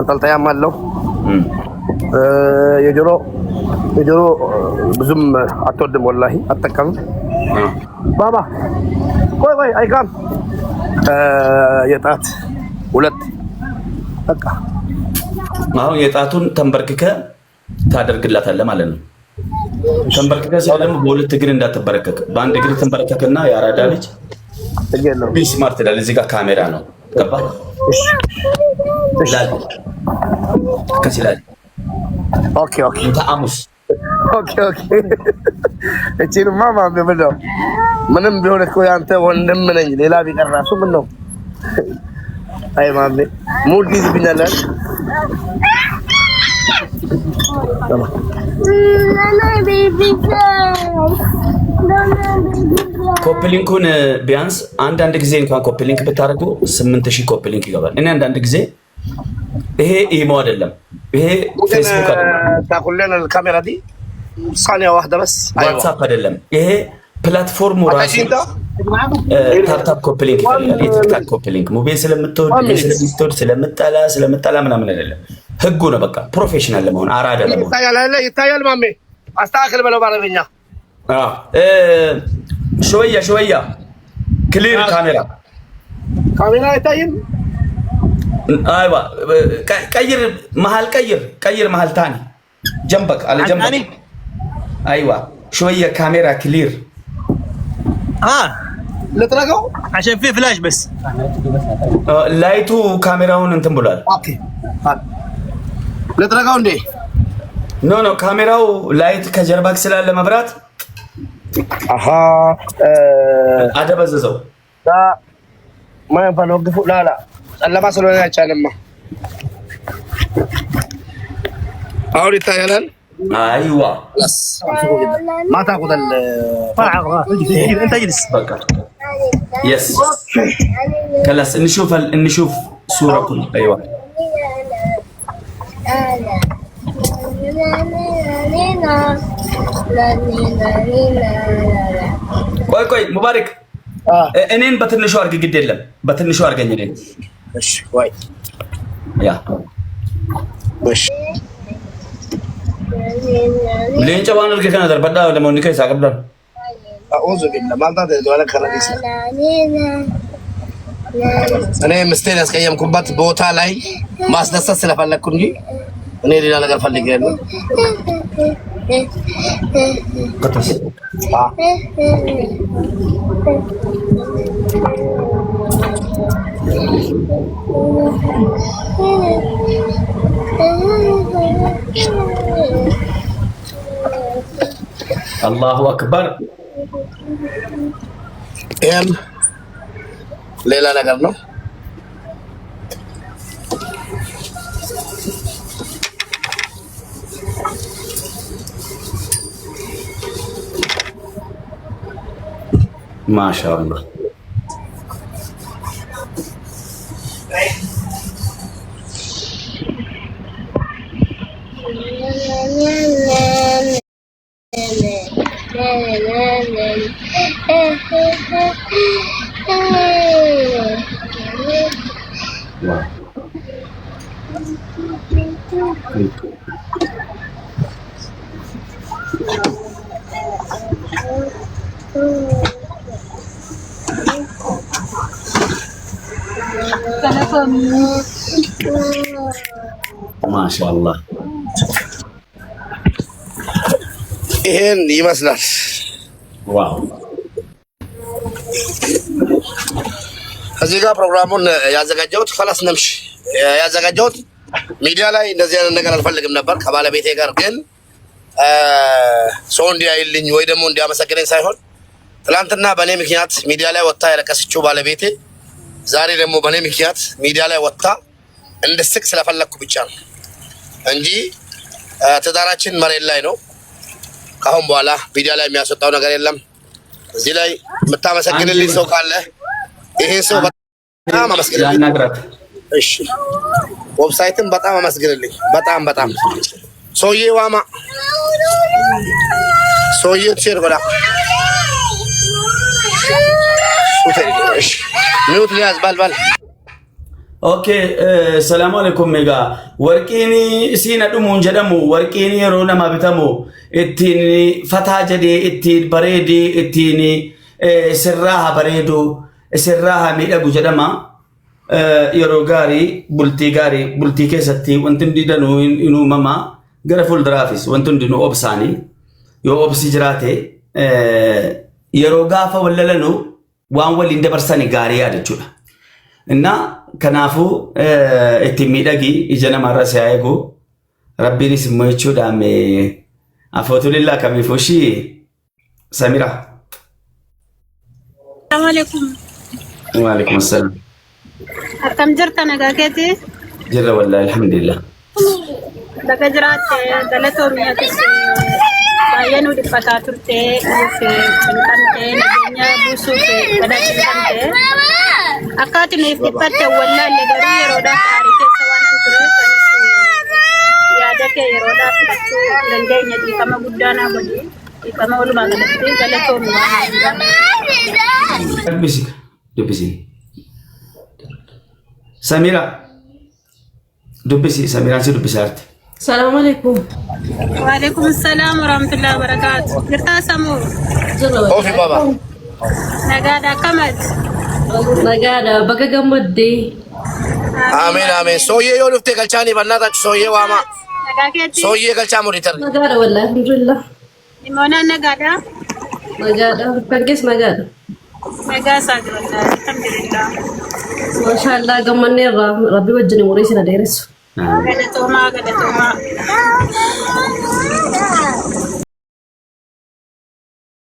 መንጠልጠያም አለው። የጆሮ ብዙም አትወድም ወላሂ አትጠቀምም። ባባ ቆይ አይካም የጣት ሁለት በቃ አሁን የጣቱን ተንበርክከ ታደርግላታለህ ማለት ነው። ተንበርክከ ሲያለም በሁለት እግር እንዳትበረከክ፣ በአንድ እግር ተንበረከከና የአራዳ ልጅ ቢስማርት ይላል። እዚህ ጋር ካሜራ ነው ገባ ከሲላል ኦኬ ተአሙስ ኦኬ እቺንማ ማን ነው ምንም ቢሆን እኮ ያንተ ወንድም ነኝ። ሌላ ቢቀር ራሱ ምን ነው አይ ማሜ ሙድ ይዝብኛል። ኮፕሊንኩን ቢያንስ አንዳንድ ጊዜ እንኳን ኮፕሊንክ ብታደርጉ 8000 ኮፕሊንክ ይገባል። እኔ አንዳንድ ጊዜ ይሄ ኢሞ አይደለም ይሄ ፌስቡክ አይደለም ታኩለን الكاميرا دي ثانيه واحده بس ዋትስአፕ አይደለም ይሄ ፕላትፎርሙ ራሱ ታፕታፕ ኮፕሊንክ ይፈልጋል። የቲክታክ ኮፕሊንክ ሙቤ ስለምትወድ ስለምጠላ ምናምን አይደለም። ህጉ ነው በቃ ፕሮፌሽናል ለመሆን አራዳ ለመሆን ይታያል። ማሜ አስተካክል በለው ባረኛ ሾያ ክሊር ካሜራ አይታይም። አይዋ ቀይር መሃል ታኒ ጀንበክ አለ ጀንበክ አይዋ ሾያ ካሜራ ክሊር لترقوا عشان في فلاش بس لايቱ ካሜራውን እንትን ብሏል። ኦኬ ለትረጋው እንዴ ኖ ካሜራው ላይት ከጀርባክ ስላለ መብራት አደበዘዘው ما ينفع نوقفه لا ጨለማ ስለሆነ አይቻልማ። አሁን ይታያል። አይዋ ما تاخذ طلع انت اجلس بقى يس خلاص نشوف صورة كل ايوه ቆይ ሙባረክ እኔን በትንሹ አርግ ግድ የለም በትንሹ አርገኝ እኔን እሺ ወይ ያ እሺ ሌንጨ ባነር ከከና ደርበዳ ለሞኒካ ይሳቀብዳል አውዙ ቢላ ማልታት ወላ ከረዲስ እኔ ምስቴን ያስቀየምኩበት ቦታ ላይ ማስደሰት ስለፈለኩ እንጂ እኔ ሌላ ነገር ፈልጌ ነው። አላሁ አክበር ይሄም ሌላ ነገር ነው። ማሻአላህ ማሻአላህ ይሄን ይመስላል። ዋው እዚህ ጋር ፕሮግራሙን ያዘጋጀሁት خلاص ነምሽ ያዘጋጀሁት ሚዲያ ላይ እንደዚህ አይነት ነገር አልፈልግም ነበር ከባለቤቴ ጋር ግን ሰው እንዲያይልኝ ወይ ደግሞ እንዲያመሰግነኝ ሳይሆን ትላንትና በእኔ ምክንያት ሚዲያ ላይ ወጣ ያለቀሰችው ባለቤቴ ዛሬ ደግሞ በእኔ ምክንያት ሚዲያ ላይ ወጣ እንድስቅ ስለፈለኩ ብቻ ነው እንጂ ትዳራችን መሬት ላይ ነው። ካሁን በኋላ ሚዲያ ላይ የሚያስወጣው ነገር የለም። እዚህ ላይ የምታመሰግንልኝ ሰው ካለ ይሄን ሰው በጣም አመስግንልኝ። እሺ ዌብሳይትን በጣም አመስግንልኝ። በጣም ሶዬ ዋማ ሶዬ ቸርጎላ እሺ ሚውት ሊያዝ ባልባል اوكي السلام عليكم ميغا ورقيني سينا دمون جدمو ورقيني رونا ما بتمو اتيني فتح جدي اتين بريدي اتيني سراها بريدو سراها ميدغو جدما يرو غاري بلتي كيستي وانتم ديدانو انو ماما غرفول درافيس وانتم دينو اوبساني يو اوبسي جراتي يرو غافا وللنو وان ولين دبرساني غاري ادچودا إننا كنافو اتميداجي إجانا مرة سايقو ربي نسميه يشود عمي أفوتو لله كمي فوشي سميرة السلام عليكم. وعليكم السلام. كم جرت أنا قاكيتي؟ جرى والله الحمد لله. لقى جرات دلتو مية كسي باينو دي فتاتورتي في بنكانتي نجنيا بوسو في بداتي بنكانتي أكاتي نفتة والله اللي قرية رودا كاريكي سوانا نتري يادك يرودا فتاتو لنجيني دي كما قدانا بدي دي كما ولو ما قلتي دلتو مية دبسي سميرة دبسي سميرة سي دبسي أرتي. السلام عليكم. وعليكم السلام ورحمة الله وبركاته. قرطا سمو. أوفي بابا. نقادا كمد. نقادا بقى قمدي. آمين آمين. سوية يو نفتي كالشاني بناتك سوية واما. نقاكيتي. سوية كالشامو ريتر. نقادا والله الحمد لله. لمونا نقادا. نقادا بقيس نقادا. نقاسا والله الحمد لله. ما شاء الله قمني ربي وجني وريسنا ديرس. قدتوما